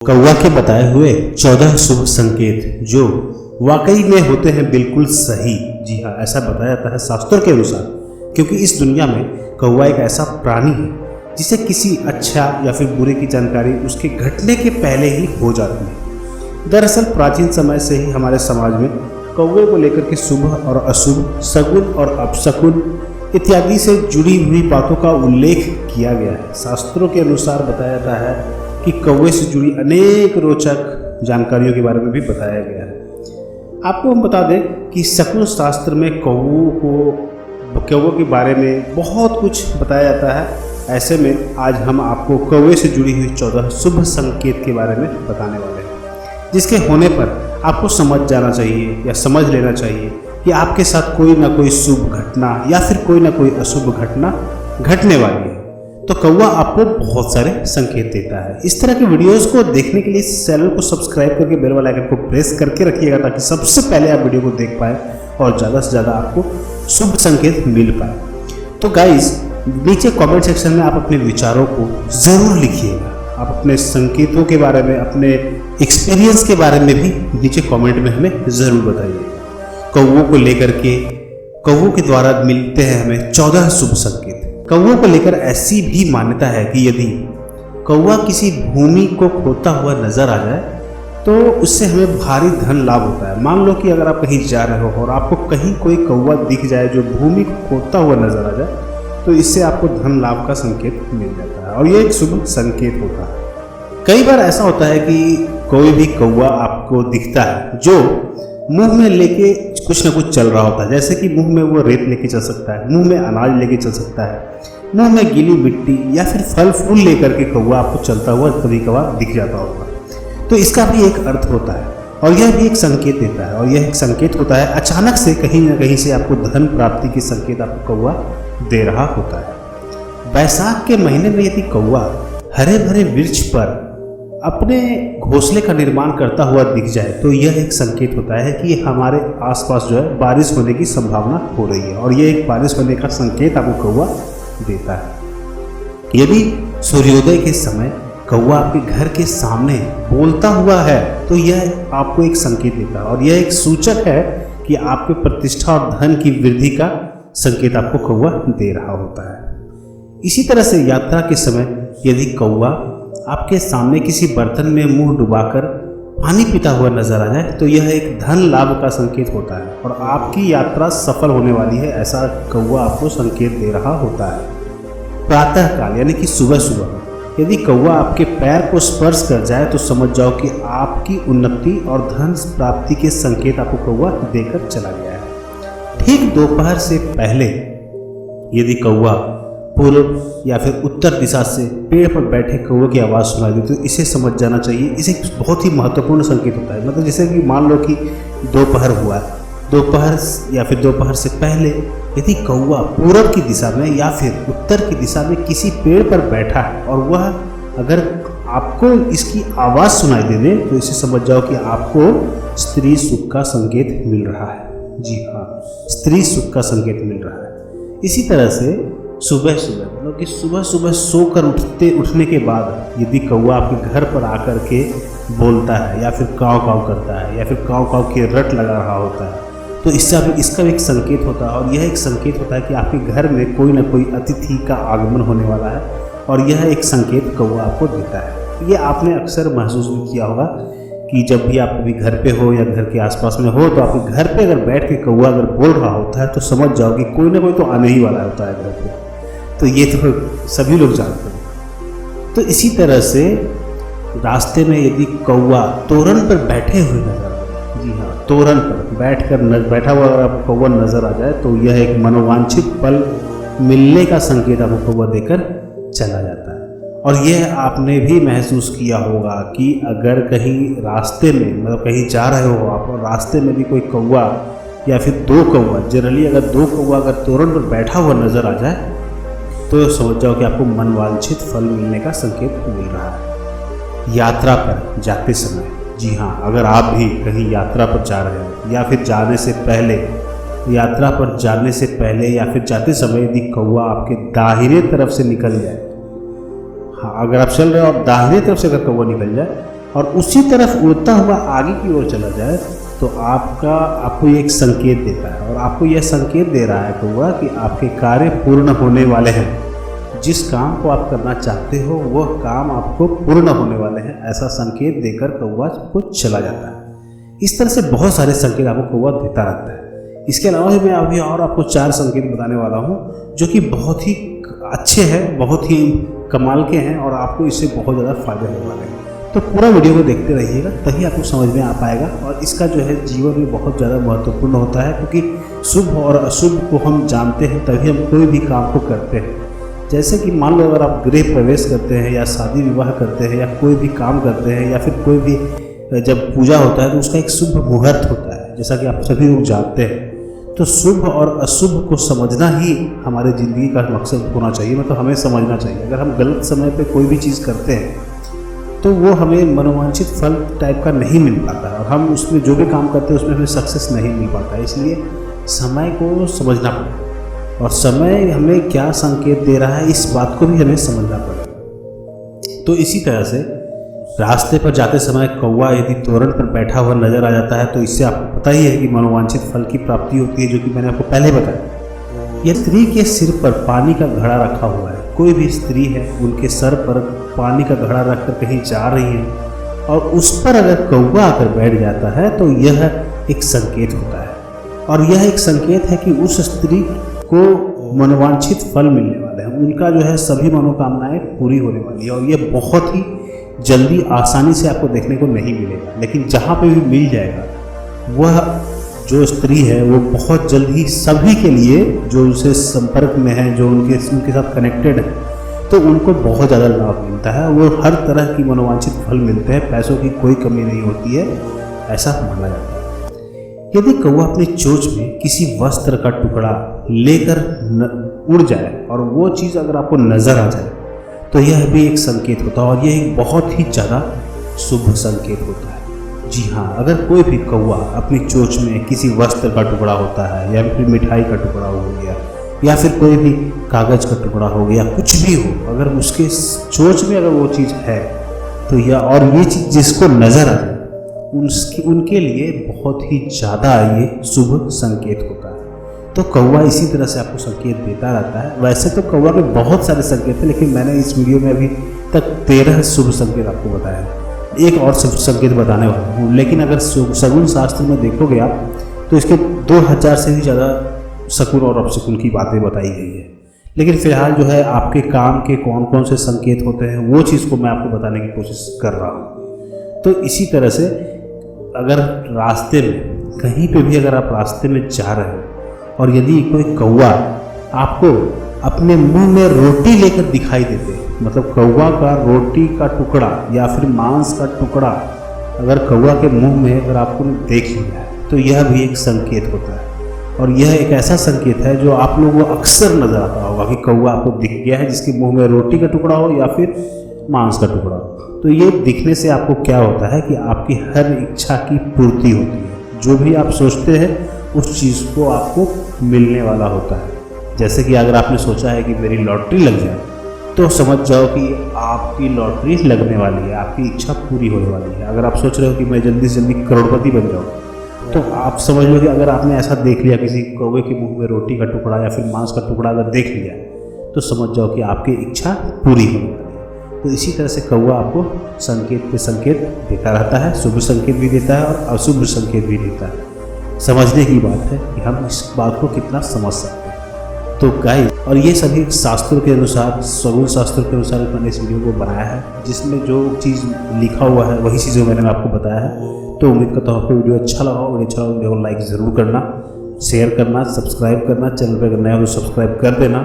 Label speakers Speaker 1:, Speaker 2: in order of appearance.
Speaker 1: कौवा के बताए हुए 14 शुभ संकेत जो वाकई में होते हैं बिल्कुल सही। जी हाँ, ऐसा बताया जाता है शास्त्रों के अनुसार, क्योंकि इस दुनिया में कौवा एक ऐसा प्राणी है जिसे किसी अच्छा या फिर बुरे की जानकारी उसके घटने के पहले ही हो जाती है। दरअसल प्राचीन समय से ही हमारे समाज में कौवे को लेकर के शुभ और अशुभ, सगुन और अपशकुन इत्यादि से जुड़ी हुई बातों का उल्लेख किया गया है। शास्त्रों के अनुसार बताया जाता है कि कौवे से जुड़ी अनेक रोचक जानकारियों के बारे में भी बताया गया है। आपको हम बता दें कि शकुन शास्त्र में कौवों के बारे में बहुत कुछ बताया जाता है। ऐसे में आज हम आपको कौवे से जुड़ी हुई 14 शुभ संकेत के बारे में बताने वाले हैं, जिसके होने पर आपको समझ जाना चाहिए या समझ लेना चाहिए कि आपके साथ कोई ना कोई शुभ घटना या फिर कोई ना कोई अशुभ घटना घटने वाली है। तो कौवा आपको बहुत सारे संकेत देता है। इस तरह के वीडियोस को देखने के लिए इस चैनल को सब्सक्राइब करके बेल वाला आइकन को प्रेस करके रखिएगा, ताकि सबसे पहले आप वीडियो को देख पाए और ज़्यादा से ज़्यादा आपको शुभ संकेत मिल पाए। तो गाइज, नीचे कमेंट सेक्शन में आप अपने विचारों को ज़रूर लिखिएगा। आप अपने संकेतों के बारे में, अपने एक्सपीरियंस के बारे में भी नीचे कॉमेंट में हमें ज़रूर बताइए। कौवों को लेकर के, कौवों के द्वारा मिलते हैं हमें 14 शुभ संकेत। कौवों को लेकर ऐसी भी मान्यता है कि यदि कौवा किसी भूमि को खोदता हुआ नजर आ जाए तो उससे हमें भारी धन लाभ होता है। मान लो कि अगर आप कहीं जा रहे हो और आपको कहीं कोई कौवा दिख जाए जो भूमि को खोदता हुआ नजर आ जाए, तो इससे आपको धन लाभ का संकेत मिल जाता है और ये एक शुभ संकेत होता है। कई बार ऐसा होता है कि कोई भी कौवा आपको दिखता है जो मुंह में लेके कुछ ना कुछ चल रहा होता है, जैसे कि मुंह में वो रेत लेके चल सकता है, मुंह में अनाज लेके चल सकता है, मुंह में गीली मिट्टी या फिर फल फूल लेकर के कौवा आपको चलता हुआ कभी कभार दिख जाता होगा। तो इसका भी एक अर्थ होता है और यह भी एक संकेत देता है, और यह एक संकेत होता है अचानक से कहीं ना कहीं से आपको धन प्राप्ति के संकेत आपको कौवा दे रहा होता है। बैसाख के महीने में यदि कौवा हरे भरे वृक्ष पर अपने घोंसले का निर्माण करता हुआ दिख जाए तो यह एक संकेत होता है कि हमारे आसपास जो है बारिश होने की संभावना हो रही है, और यह एक बारिश होने का संकेत आपको कौवा देता है। यदि सूर्योदय के समय कौवा आपके घर के सामने बोलता हुआ है तो यह आपको एक संकेत देता है, और यह एक सूचक है कि आपके प्रतिष्ठा और धन की वृद्धि का संकेत आपको कौवा दे रहा होता है। इसी तरह से यात्रा के समय यदि कौवा आपके सामने किसी बर्तन में मुंह डुबाकर पानी पीता हुआ नजर आ जाए तो यह एक धन लाभ का संकेत होता है और आपकी यात्रा सफल होने वाली है, ऐसा कौवा आपको संकेत दे रहा होता है। प्रातः काल यानी कि सुबह सुबह यदि कौवा आपके पैर को स्पर्श कर जाए तो समझ जाओ कि आपकी उन्नति और धन प्राप्ति के संकेत आपको कौवा देकर चला गया है। ठीक दोपहर से पहले यदि कौवा पूर्व या फिर उत्तर दिशा से पेड़ पर बैठे कौवे की आवाज़ सुनाई दी तो इसे समझ जाना चाहिए, इसे बहुत ही महत्वपूर्ण संकेत होता है। मतलब जैसे कि मान लो कि दोपहर हुआ, दोपहर या फिर दोपहर से पहले यदि कौवा पूर्व की दिशा में या फिर उत्तर की दिशा में किसी पेड़ पर बैठा है और वह अगर आपको इसकी आवाज़ सुनाई दे दे तो इसे समझ जाओ कि आपको स्त्री सुख का संकेत मिल रहा है। जी हाँ, स्त्री सुख का संकेत मिल रहा है। इसी तरह से सुबह सुबह, मतलब कि सुबह सुबह सोकर उठने के बाद यदि कौवा आपके घर पर आकर के बोलता है या फिर काव काव करता है या फिर काव काव के रट लगा रहा होता है तो इसका भी एक संकेत होता है, और यह एक संकेत होता है कि आपके घर में कोई ना कोई अतिथि का आगमन होने वाला है, और यह एक संकेत कौवा आपको देता है। ये आपने अक्सर महसूस भी किया होगा कि जब भी आप कभी घर पे हो या घर के आसपास में हो तो आपके घर पे अगर बैठ के कौवा अगर बोल रहा होता है तो समझ जाओ कि कोई ना कोई तो आने ही वाला होता है घर पे। तो ये तो सभी लोग जानते हैं। तो इसी तरह से रास्ते में यदि कौवा तोरण पर बैठे हुए नजर आ जाए, जी हाँ, तोरण पर बैठा हुआ अगर आपको कौवा नजर आ जाए तो यह एक मनोवांछित फल मिलने का संकेत आपको कौवा देकर चला जाता है। और यह आपने भी महसूस किया होगा कि अगर कहीं रास्ते में, मतलब कहीं जा रहे हो आप और रास्ते में भी कोई कौवा या फिर दो कौवा, जनरली अगर दो कौवा अगर तोरण पर बैठा हुआ नजर आ जाए तो समझ जाओ कि आपको मनवांछित फल मिलने का संकेत मिल रहा है। यात्रा पर जाते समय, जी हाँ, अगर आप भी कहीं यात्रा पर जा रहे हो या फिर जाने से पहले, यात्रा पर जाने से पहले या फिर जाते समय यदि कौवा आपके दाहिने तरफ से निकल जाए, हाँ, अगर आप चल रहे हो और दाहिने तरफ से अगर कौवा निकल जाए और उसी तरफ उड़ता हुआ आगे की ओर चला जाए तो आपको ये एक संकेत देता है, और आपको यह संकेत दे रहा है कौवा कि आपके कार्य पूर्ण होने वाले हैं। जिस काम को आप करना चाहते हो वह काम आपको पूर्ण होने वाले हैं, ऐसा संकेत देकर कौवा को चला जाता है। इस तरह से बहुत सारे संकेत आपको कौवा देता रहता है। इसके अलावा मैं अभी और आपको 4 संकेत बताने वाला हूँ जो कि बहुत ही अच्छे हैं, बहुत ही कमाल के हैं, और आपको इससे बहुत ज़्यादा फायदे होने वाले हैं। तो पूरा वीडियो को देखते रहिएगा, तभी आपको समझ में आ पाएगा। और इसका जो है जीवन में बहुत ज़्यादा महत्वपूर्ण होता है, क्योंकि शुभ और अशुभ को हम जानते हैं तभी हम कोई भी काम को करते हैं। जैसे कि मान लो अगर आप गृह प्रवेश करते हैं या शादी विवाह करते हैं या कोई भी काम करते हैं या फिर कोई भी जब पूजा होता है तो उसका एक शुभ मुहूर्त होता है, जैसा कि आप सभी लोग जानते हैं। तो शुभ और अशुभ को समझना ही हमारे ज़िंदगी का मकसद होना चाहिए, मतलब हमें समझना चाहिए। अगर हम गलत समय पे कोई भी चीज़ करते हैं तो वो हमें मनोवांछित फल टाइप का नहीं मिल पाता है, और हम उसमें जो भी काम करते हैं उसमें हमें सक्सेस नहीं मिल पाता है। इसलिए समय को समझना पड़ेगा, और समय हमें क्या संकेत दे रहा है इस बात को भी हमें समझना पड़ेगा। तो इसी तरह से रास्ते पर जाते समय कौवा यदि तोरण पर बैठा हुआ नजर आ जाता है तो इससे आपको पता ही है कि मनोवांछित फल की प्राप्ति होती है, जो कि मैंने आपको पहले बताया। यह स्त्री के सिर पर पानी का घड़ा रखा हुआ है। कोई भी स्त्री है उनके सर पर पानी का घड़ा रखकर कहीं जा रही है और उस पर अगर कौवा आकर बैठ जाता है तो यह एक संकेत होता है, और यह एक संकेत है कि उस स्त्री को मनोवांछित फल मिलने वाले हैं। उनका जो है सभी मनोकामनाएं पूरी होने वाली है, और यह बहुत ही जल्दी आसानी से आपको देखने को नहीं मिलेगा। लेकिन जहाँ पे भी मिल जाएगा वह जो स्त्री है वो बहुत जल्द ही सभी के लिए जो उनसे संपर्क में है, जो उनके साथ कनेक्टेड है, तो उनको बहुत ज़्यादा लाभ मिलता है। वो हर तरह की मनोवांछित फल मिलते हैं, पैसों की कोई कमी नहीं होती है, ऐसा माना जाता है। यदि कौवा अपनी चोंच में किसी वस्त्र का टुकड़ा लेकर उड़ जाए और वो चीज़ अगर आपको नज़र आ जाए तो यह भी एक संकेत होता है, और यह एक बहुत ही ज़्यादा शुभ संकेत होता है। जी हाँ, अगर कोई भी कौवा अपनी चोंच में किसी वस्त्र का टुकड़ा होता है या फिर मिठाई का टुकड़ा हो गया या फिर कोई भी कागज़ का टुकड़ा हो गया, कुछ भी हो, अगर उसके चोंच में अगर वो चीज़ है तो यह और ये चीज़ जिसको नज़र आ जाए उनके लिए बहुत ही ज़्यादा ये शुभ संकेत होता है। तो कौवा इसी तरह से आपको संकेत देता रहता है। वैसे तो कौवा के बहुत सारे संकेत हैं, लेकिन मैंने इस वीडियो में अभी तक 13 शुभ संकेत आपको बताया है। एक और शुभ संकेत बताने वाला हूँ, लेकिन अगर शगुन शास्त्र में देखोगे आप तो इसके 2000 से भी ज़्यादा शकुन और अपशकुन की बातें बताई गई है। लेकिन फिलहाल जो है आपके काम के कौन कौन से संकेत होते हैं वो चीज़ को मैं आपको बताने की कोशिश कर रहा हूँ। तो इसी तरह से अगर रास्ते में कहीं पे भी अगर आप रास्ते में जा रहे हो और यदि कोई कौवा आपको अपने मुंह में रोटी लेकर दिखाई देते, मतलब कौवा का रोटी का टुकड़ा या फिर मांस का टुकड़ा अगर कौवा के मुंह में अगर आपको देख लिया है तो यह भी एक संकेत होता है। और यह एक ऐसा संकेत है जो आप लोगों को अक्सर नजर आता होगा कि कौवा आपको दिख गया है जिसके मुंह में रोटी का टुकड़ा हो या फिर मांस का टुकड़ा हो। तो ये दिखने से आपको क्या होता है कि आपकी हर इच्छा की पूर्ति होती है। जो भी आप सोचते हैं उस चीज़ को आपको मिलने वाला होता है। जैसे कि अगर आपने सोचा है कि मेरी लॉटरी लग जाए तो समझ जाओ कि आपकी लॉटरी लगने वाली है, आपकी इच्छा पूरी होने वाली है। अगर आप सोच रहे हो कि मैं जल्दी से जल्दी करोड़पति बन जाऊँ तो आप समझ लो कि अगर आपने ऐसा देख लिया, किसी कौवे के मुंह में रोटी का टुकड़ा या फिर मांस का टुकड़ा अगर देख लिया तो समझ जाओ कि आपकी इच्छा पूरी होने वाली है। तो इसी तरह से कौवा आपको संकेत पे संकेत देता रहता है, शुभ संकेत भी देता है और अशुभ संकेत भी देता है। समझने की बात है कि हम इस बात को कितना समझ सकते हैं। तो गाइस, और ये सभी शास्त्रों के अनुसार, शगुन शास्त्रों के अनुसार मैंने इस वीडियो को बनाया है, जिसमें जो चीज़ लिखा हुआ है वही चीज़ें मैंने आपको बताया है। तो उम्मीद करता हूँ आपको वीडियो अच्छा लगा हो। वीडियो अच्छा लगा वीडियो को लाइक ज़रूर करना, शेयर करना, सब्सक्राइब करना, चैनल पर अगर नया हो तो सब्सक्राइब कर देना।